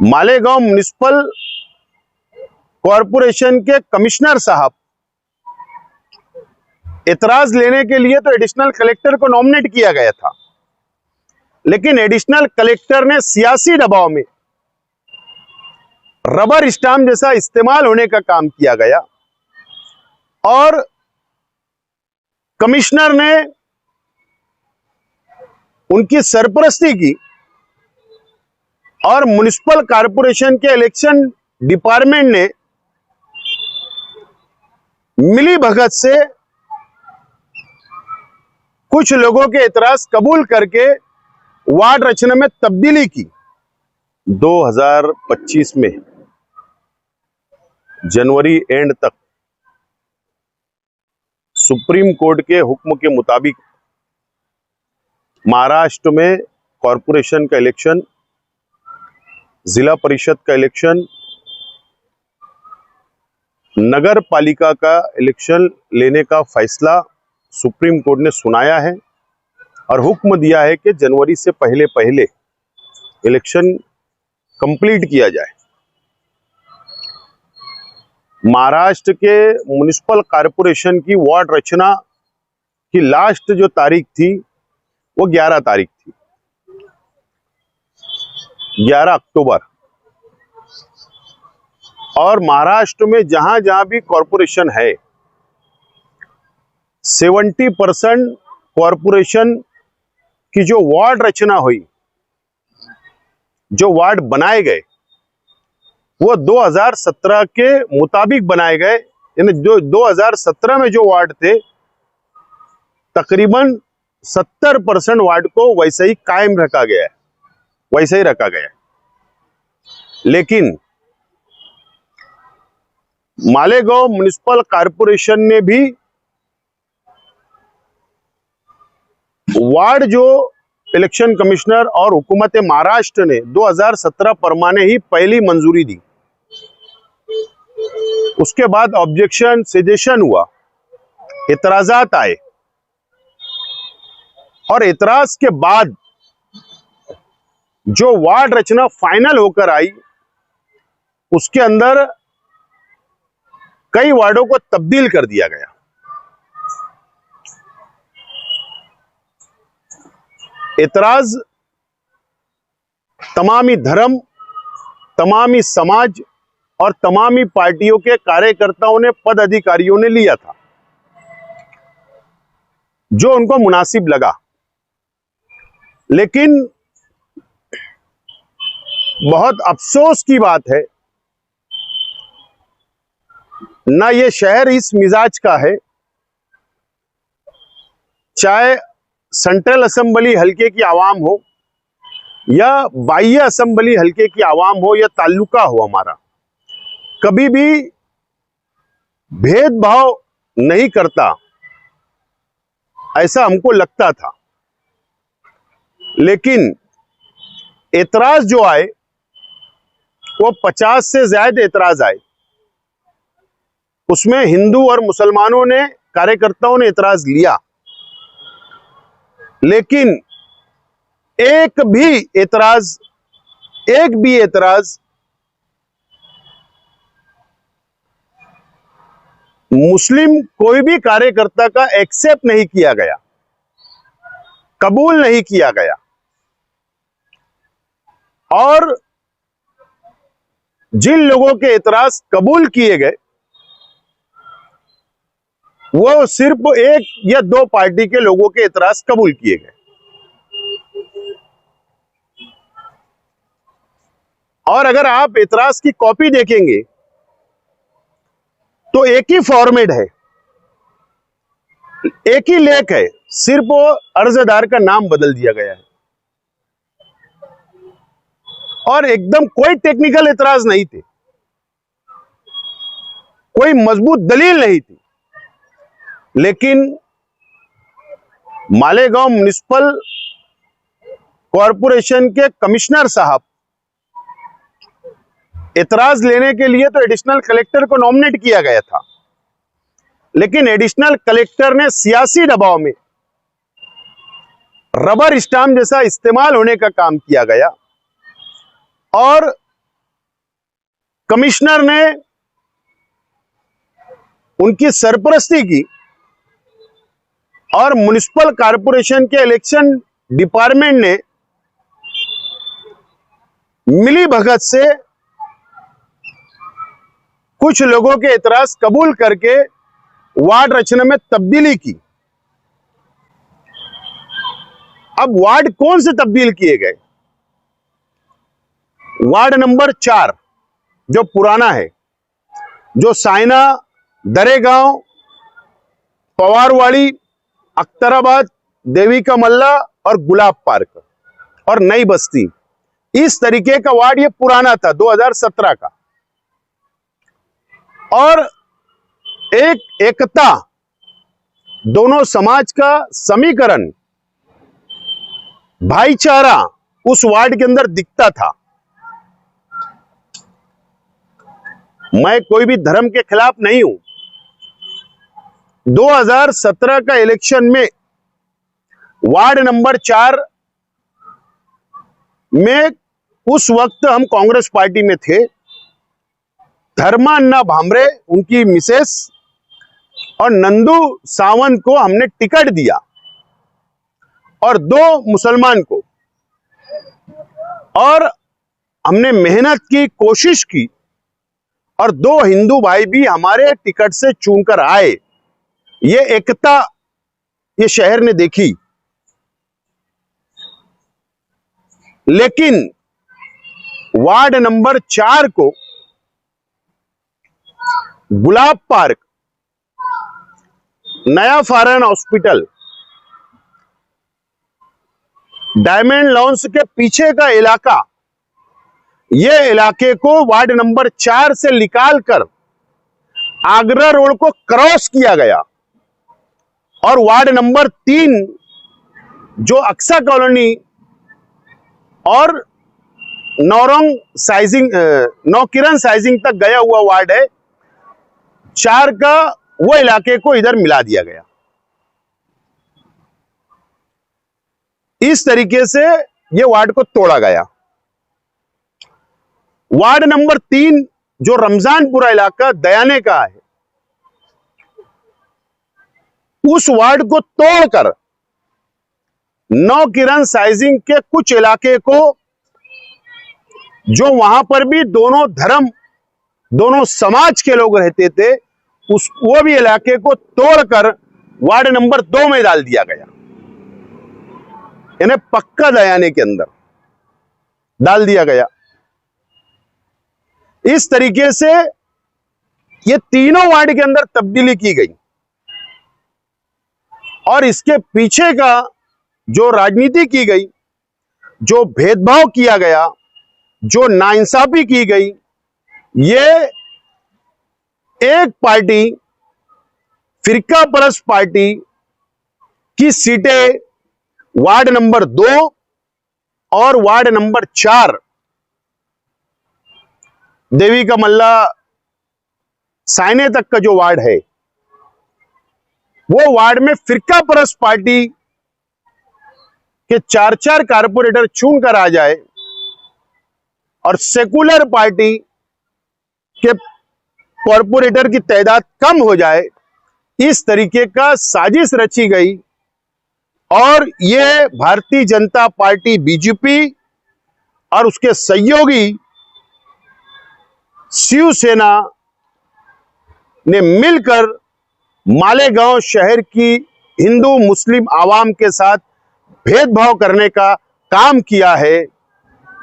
Malegaon municipal corporation के commissioner साहब एतराज लेने के लिए तो एडिशनल कलेक्टर को नॉमिनेट किया गया था, लेकिन एडिशनल कलेक्टर ने सियासी दबाव में रबर स्टाम्प जैसा इस्तेमाल होने का काम किया गया और कमिश्नर ने उनकी सरपरस्ती की और म्युनिसिपल कॉरपोरेशन के इलेक्शन डिपार्टमेंट ने मिली भगत से कुछ लोगों के एतराज कबूल करके वार्ड रचना में तब्दीली की। 2025 में जनवरी एंड तक सुप्रीम कोर्ट के हुक्म के मुताबिक महाराष्ट्र में कॉरपोरेशन का इलेक्शन, जिला परिषद का इलेक्शन, नगर पालिका का इलेक्शन लेने का फैसला सुप्रीम कोर्ट ने सुनाया है और हुक्म दिया है कि जनवरी से पहले पहले इलेक्शन कंप्लीट किया जाए। महाराष्ट्र के म्युनिसिपल कॉरपोरेशन की वार्ड रचना की लास्ट जो तारीख थी वो 11 तारीख थी, 11 अक्टूबर। और महाराष्ट्र में जहां जहां भी कॉरपोरेशन है 70% कॉरपोरेशन की जो वार्ड रचना हुई, जो वार्ड बनाए गए वो 2017 के मुताबिक बनाए गए। यानी जो 2017 में जो वार्ड थे तकरीबन 70% वार्ड को वैसे ही कायम रखा गया है, वैसे ही रखा गया है। लेकिन मालेगांव म्युनिसिपल कॉरपोरेशन ने भी वार्ड जो इलेक्शन कमिश्नर और हुकूमत महाराष्ट्र ने 2017 परमाने ही पहली मंजूरी दी। उसके बाद ऑब्जेक्शन सजेशन हुआ, एतराजात आए और एतराज के बाद जो वार्ड रचना फाइनल होकर आई उसके अंदर कई वार्डों को तब्दील कर दिया गया। एतराज तमामी धर्म, तमामी समाज और तमामी पार्टियों के कार्यकर्ताओं ने, पद अधिकारियों ने लिया था जो उनको मुनासिब लगा। लेकिन बहुत अफसोस की बात है, ना ये शहर इस मिजाज का है, चाहे सेंट्रल असेंबली हल्के की आवाम हो या बाह्य असेंबली हल्के की आवाम हो या तालुका हो, हमारा कभी भी भेदभाव नहीं करता, ऐसा हमको लगता था। लेकिन एतराज जो आए वो 50 से ज्यादा एतराज आए। उसमें हिंदू और मुसलमानों ने, कार्यकर्ताओं ने एतराज लिया, लेकिन एक भी एतराज मुस्लिम कोई भी कार्यकर्ता का एक्सेप्ट नहीं किया गया, कबूल नहीं किया गया। और जिन लोगों के एतराज कबूल किए गए वो सिर्फ एक या दो पार्टी के लोगों के एतराज कबूल किए गए। और अगर आप एतराज की कॉपी देखेंगे तो एक ही फॉर्मेट है, एक ही लेख है, सिर्फ वो अर्जदार का नाम बदल दिया गया है और एकदम कोई टेक्निकल एतराज नहीं थे, कोई मजबूत दलील नहीं थी। लेकिन मालेगांव म्युनिसिपल कॉरपोरेशन के कमिश्नर साहब एतराज लेने के लिए तो एडिशनल कलेक्टर को नॉमिनेट किया गया था, लेकिन एडिशनल कलेक्टर ने सियासी दबाव में रबर स्टाम्प जैसा इस्तेमाल होने का काम किया गया और कमिश्नर ने उनकी सरपरस्ती की और म्युनिसिपल कॉरपोरेशन के इलेक्शन डिपार्टमेंट ने मिली भगत से कुछ लोगों के एतराज कबूल करके वार्ड रचना में तब्दीली की। अब वार्ड कौन से तब्दील किए गए? वार्ड नंबर 4 जो पुराना है, जो साइना, दरेगांव, पवारवाड़ी, अख्तराबाद, देवी का मल्ला और गुलाब पार्क और नई बस्ती, इस तरीके का वार्ड ये पुराना था 2017 का। और एक एकता, दोनों समाज का समीकरण, भाईचारा उस वार्ड के अंदर दिखता था। मैं कोई भी धर्म के खिलाफ नहीं हूं। 2017 का इलेक्शन में वार्ड नंबर 4 में उस वक्त हम कांग्रेस पार्टी में थे। धर्मान्ना भामरे, उनकी मिसेस और नंदू सावंत को हमने टिकट दिया और 2 मुसलमान को, और हमने मेहनत की, कोशिश की और 2 हिंदू भाई भी हमारे टिकट से चुनकर आए। ये एकता ये शहर ने देखी। लेकिन वार्ड नंबर 4 को गुलाब पार्क, नया फॉरेन हॉस्पिटल, डायमंड लॉन्स के पीछे का इलाका, ये इलाके को वार्ड नंबर 4 से निकालकर आगरा रोड को क्रॉस किया गया और वार्ड नंबर 3 जो अक्सा कॉलोनी और नौकिरण साइजिंग तक गया हुआ वार्ड है, 4 का वो इलाके को इधर मिला दिया गया। इस तरीके से ये वार्ड को तोड़ा गया। वार्ड नंबर 3 जो रमजानपुरा इलाका दयाने का है, उस वार्ड को तोड़कर नौकिरण साइजिंग के कुछ इलाके को, जो वहां पर भी दोनों धर्म, दोनों समाज के लोग रहते थे, वो भी इलाके को तोड़कर वार्ड नंबर 2 में डाल दिया गया, यानी पक्का दयाने के अंदर डाल दिया गया। इस तरीके से ये तीनों वार्ड के अंदर तब्दीली की गई और इसके पीछे का जो राजनीति की गई, जो भेदभाव किया गया, जो नाइंसाफी की गई, ये एक पार्टी, फिरका परस्त पार्टी की सीटें वार्ड नंबर 2 और वार्ड नंबर 4, देवी का मल्ला, साइने तक का जो वार्ड है, वो वार्ड में फिरका परस्त पार्टी के 4-4 कारपोरेटर चुनकर आ जाए और सेकुलर पार्टी के कॉरपोरेटर की तादाद कम हो जाए, इस तरीके का साजिश रची गई। और ये भारतीय जनता पार्टी बीजेपी और उसके सहयोगी शिवसेना ने मिलकर मालेगांव शहर की हिंदू मुस्लिम आवाम के साथ भेदभाव करने का काम किया है।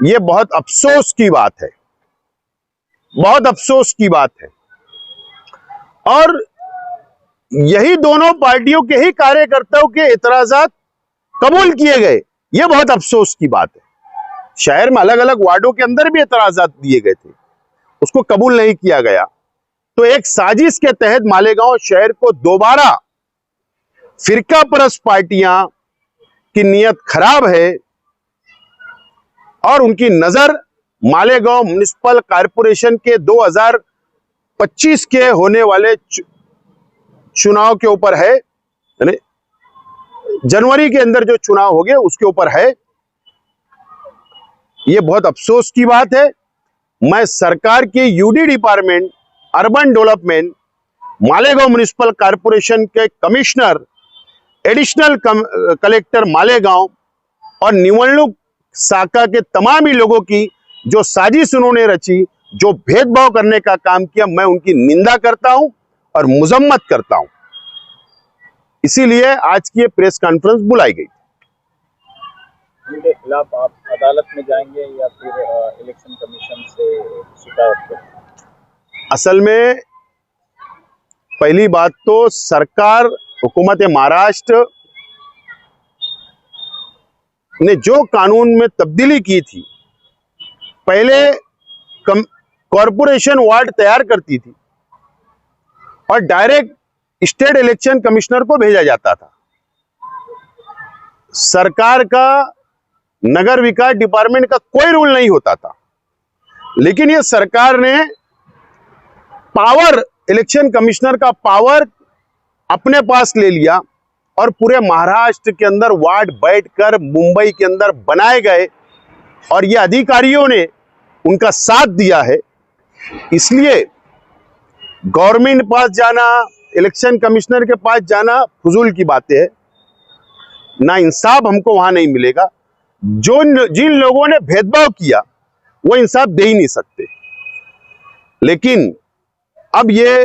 ये बहुत अफसोस की बात है, बहुत अफसोस की बात है। और यही दोनों पार्टियों के ही कार्यकर्ताओं के एतराजात कबूल किए गए, ये बहुत अफसोस की बात है। शहर में अलग अलग वार्डों के अंदर भी एतराजात दिए गए थे, उसको कबूल नहीं किया गया। तो एक साजिश के तहत मालेगांव शहर को दोबारा फिरका परस्त पार्टियां की नीयत खराब है और उनकी नजर मालेगांव म्युनिसिपल कॉरपोरेशन के 2025 के होने वाले चुनाव के ऊपर है, यानी जनवरी के अंदर जो चुनाव होंगे उसके ऊपर है। यह बहुत अफसोस की बात है। मैं सरकार के UD department, urban development, Malegaon municipal corporation के कमिश्नर, एडिशनल कलेक्टर मालेगांव और निवडणूक शाखा के तमाम ही लोगों की जो साजिश उन्होंने रची, जो भेदभाव करने का काम किया, मैं उनकी निंदा करता हूं और मुजम्मत करता हूं। इसीलिए आज की ये प्रेस कॉन्फ्रेंस बुलाई गई। उनके खिलाफ आप अदालत में जाएंगे या फिर इलेक्शन कमीशन से शिकायत करेंगे? असल में पहली बात तो सरकार, हुकूमत महाराष्ट्र ने जो कानून में तब्दीली की थी, पहले कॉरपोरेशन वार्ड तैयार करती थी और डायरेक्ट स्टेट इलेक्शन कमिश्नर को भेजा जाता था। सरकार का, नगर विकास डिपार्टमेंट का कोई रूल नहीं होता था, लेकिन ये सरकार ने पावर, इलेक्शन कमिश्नर का पावर अपने पास ले लिया और पूरे महाराष्ट्र के अंदर वार्ड बैठकर मुंबई के अंदर बनाए गए और ये अधिकारियों ने उनका साथ दिया है। इसलिए गवर्नमेंट पास जाना, इलेक्शन कमिश्नर के पास जाना फजूल की बातें है। ना इंसाफ हमको वहां नहीं मिलेगा। जिन लोगों ने भेदभाव किया वो इंसाफ दे ही नहीं सकते। लेकिन अब ये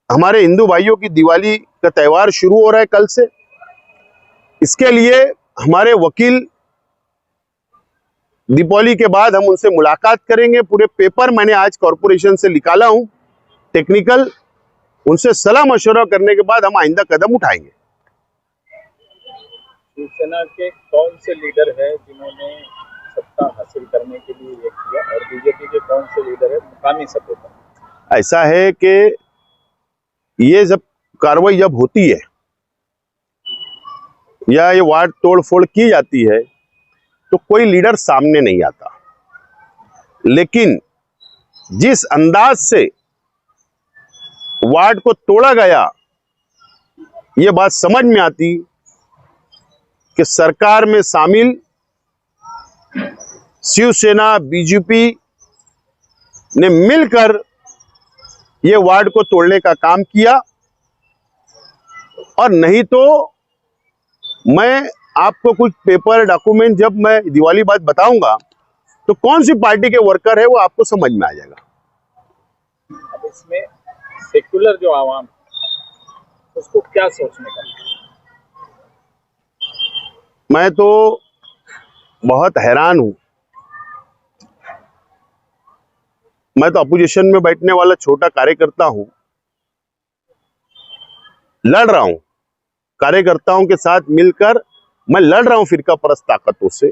हमारे हिंदू भाइयों की दिवाली का त्यौहार शुरू हो रहा है कल से। इसके लिए हमारे वकील दीपावली के बाद हम उनसे मुलाकात करेंगे। पूरे पेपर मैंने आज कॉरपोरेशन से निकाला हूं, टेक्निकल। उनसे सलाह मशवरा करने के बाद हम आइंदा कदम उठाएंगे। शिवसेना के कौन से लीडर है जिन्होंने सत्ता हासिल करने के लिए ये किया और बीजेपी के कौन से लीडर है मुकामी सत्ता पर? ऐसा है कि ये जब कार्रवाई जब होती है या ये वार्ड तोड़ फोड़ की जाती है तो कोई लीडर सामने नहीं आता, लेकिन जिस अंदाज से वार्ड को तोड़ा गया, ये बात समझ में आती कि सरकार में शामिल शिवसेना, बीजेपी ने मिलकर ये वार्ड को तोड़ने का काम किया। और नहीं तो मैं आपको कुछ पेपर, डॉक्यूमेंट जब मैं दिवाली बाद बताऊंगा तो कौन सी पार्टी के वर्कर है वो आपको समझ में आ जाएगा। अब इसमें सेक्युलर जो आवाम उसको क्या सोचने का? मैं तो बहुत हैरान हूं। मैं तो अपोजिशन में बैठने वाला छोटा कार्यकर्ता हूं, लड़ रहा हूं, कार्यकर्ताओं के साथ मिलकर मैं लड़ रहा हूं फिरका परस्त ताकतों से।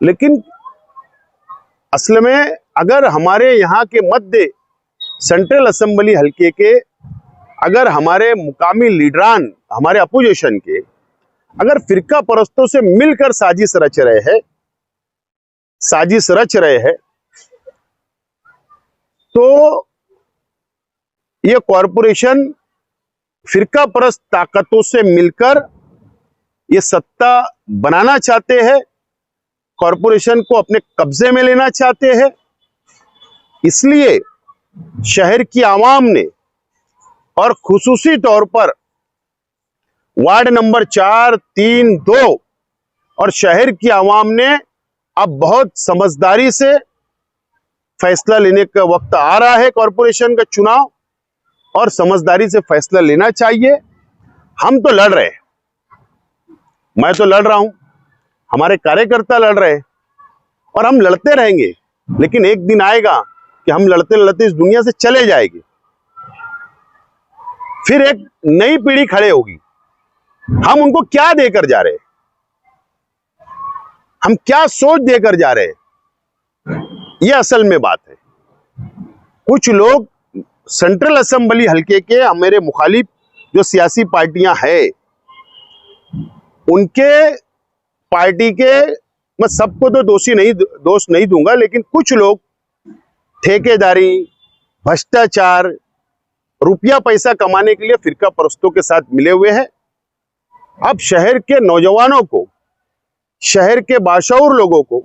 लेकिन असल में अगर हमारे यहाँ के मध्य सेंट्रल असेंबली हल्के के अगर हमारे मुकामी लीडरान, हमारे अपोजिशन के अगर फिरका परस्तों से मिलकर साजिश रच रहे हैं तो ये कॉरपोरेशन फिरका परस्त ताकतों से मिलकर ये सत्ता बनाना चाहते हैं, कॉरपोरेशन को अपने कब्जे में लेना चाहते हैं। इसलिए शहर की आवाम ने और खुसूसी तौर पर वार्ड नंबर 4, 3, 2 और शहर की आवाम ने अब बहुत समझदारी से फैसला लेने का वक्त आ रहा है। कॉरपोरेशन का चुनाव और समझदारी से फैसला लेना चाहिए। हम तो लड़ रहे हैं, मैं तो लड़ रहा हूं, हमारे कार्यकर्ता लड़ रहे हैं और हम लड़ते रहेंगे। लेकिन एक दिन आएगा कि हम लड़ते लड़ते इस दुनिया से चले जाएंगे, फिर एक नई पीढ़ी खड़े होगी। हम उनको क्या देकर जा रहे हैं, हम क्या सोच देकर जा रहे हैं, ये असल में बात है। कुछ लोग सेंट्रल असेंबली हल्के के हमारे मुखालिफ जो सियासी पार्टियां हैं, उनके पार्टी के, मैं सबको तो दोष नहीं दूंगा, लेकिन कुछ लोग ठेकेदारी, भ्रष्टाचार, रुपया पैसा कमाने के लिए फिरका परस्तों के साथ मिले हुए हैं। अब शहर के नौजवानों को, शहर के बाशऊर लोगों को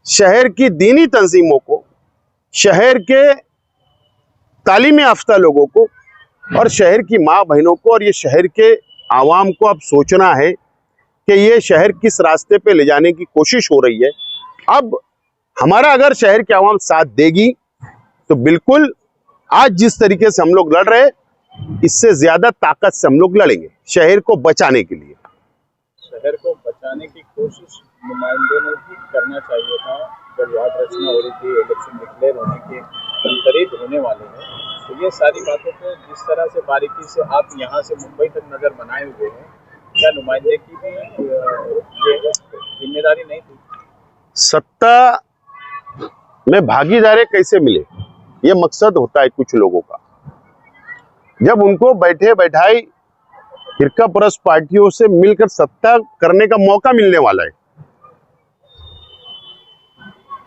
शहर की दीनी तंजीमों को, शहर के तालीम याफ्ता लोगों को और शहर की माँ बहनों को और ये शहर के आवाम को अब सोचना है कि ये शहर किस रास्ते पे ले जाने की कोशिश हो रही है। अब हमारा अगर शहर की आवाम साथ देगी तो बिल्कुल आज जिस तरीके से हम लोग लड़ रहे हैं इससे ज्यादा ताकत से हम लोग लड़ेंगे शहर को बचाने के लिए। शहर को बचाने की कोशिश नुमाइंदे ने भी करना चाहिए था। जब वार्ड रचना हो रही थी, इलेक्शन डिक्लेयर होने के करीब होने वाले हैं, तो ये सारी बातों को जिस तरह से बारीकी से आप यहाँ से मुंबई तक नजर बनाए हुए हैं, क्या नुमाइंदे की भी ये जिम्मेदारी नहीं थी? सत्ता में भागीदारी कैसे मिले, ये मकसद होता है कुछ लोगों का। जब उनको बैठे बैठाई फिरका परस्त पार्टियों से मिलकर सत्ता करने का मौका मिलने वाला है,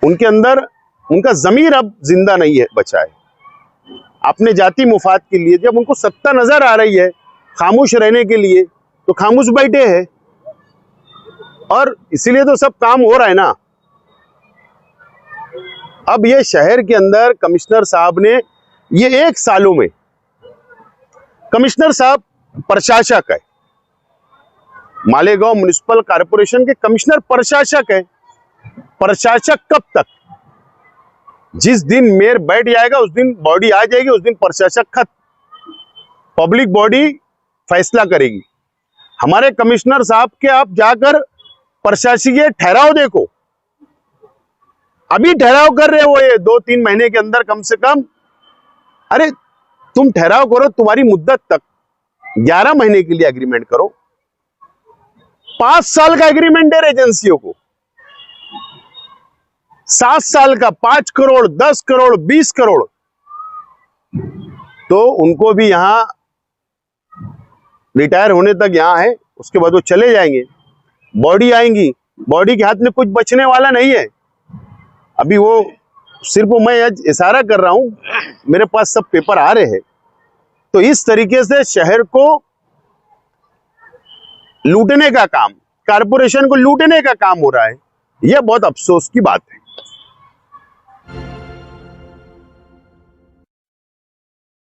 उनके अंदर उनका जमीर अब जिंदा नहीं है, बचा है। अपने जाति मुफाद के लिए जब उनको सत्ता नजर आ रही है खामोश रहने के लिए, तो खामोश बैठे हैं। और इसीलिए तो सब काम हो रहा है ना। अब ये शहर के अंदर कमिश्नर साहब ने ये 1 सालों में, कमिश्नर साहब प्रशासक है, मालेगांव म्युनिसिपल कॉर्पोरेशन के कमिश्नर प्रशासक है। प्रशासक कब तक? जिस दिन मेयर बैठ जाएगा उस दिन बॉडी आ जाएगी, उस दिन प्रशासक खत्म, पब्लिक बॉडी फैसला करेगी। हमारे कमिश्नर साहब के आप जाकर प्रशासकीय ठहराव देखो, अभी ठहराव कर रहे हो ये 2-3 महीने के अंदर कम से कम। अरे तुम ठहराव करो, तुम्हारी मुद्दत तक 11 महीने के लिए एग्रीमेंट करो। 5 साल का एग्रीमेंट है एजेंसियों को, 7 साल का 5 करोड़ 10 करोड़ 20 करोड़। तो उनको भी यहां रिटायर होने तक यहां है, उसके बाद वो चले जाएंगे, बॉडी आएंगी, बॉडी के हाथ में कुछ बचने वाला नहीं है। अभी वो सिर्फ मैं आज इशारा कर रहा हूं, मेरे पास सब पेपर आ रहे हैं। तो इस तरीके से शहर को लूटने का काम, कारपोरेशन को लूटने का काम हो रहा है। यह बहुत अफसोस की बात है।